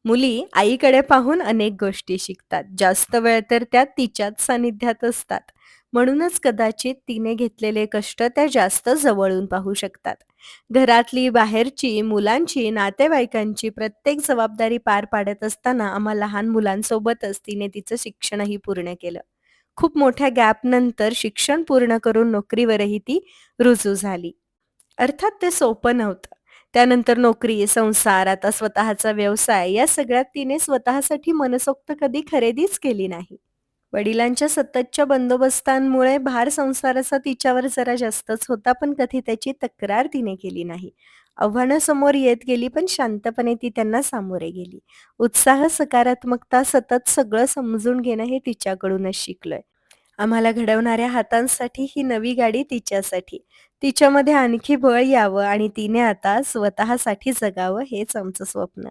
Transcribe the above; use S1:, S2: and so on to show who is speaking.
S1: मुली आईकडे पाहून अनेक गोष्टी शिकतात. जास्त वेळ तर त्या तिच्याच सानिध्यात असतात. म्हणूनच कदाचित तिने घेतलेले कष्ट त्या जास्त जवळून पाहू शकतात. घरातली, बाहेरची, मुलांची, नातेवाईकांची प्रत्येक जबाबदारी पार पाडत असताना आम्हा लहान मुलांसोबतच तिने तिचं शिक्षणही पूर्ण केलं. खूप मोठ्या गॅपनंतर शिक्षण पूर्ण करून नोकरीवरही ती रुजू झाली. अर्थात ते सोपं नव्हतं. त्यानंतर नोकरी, संसार, आता स्वतःचा व्यवसाय या सगळ्यात तिने स्वतःसाठी मनसोक्त कधी खरेदीच केली नाही. वडिलांच्या सततच्या बंदोबस्तांमुळे भार संसाराचा तिच्यावर जरा जास्तच होता, पण कधी त्याची तक्रार तिने केली नाही. आव्हानं समोर येत गेली, पण शांतपणे ती त्यांना सामोरे गेली. उत्साह, सकारात्मकता, सतत सगळं समजून घेणं हे तिच्याकडूनच शिकलोय. आम्हाला घडवणाऱ्या हातांसाठी ही नवी गाडी तिच्यासाठी. तिच्यामध्ये आणखी बळ यावं आणि तिने आता स्वतःसाठी जगावं हेच आमचं स्वप्न.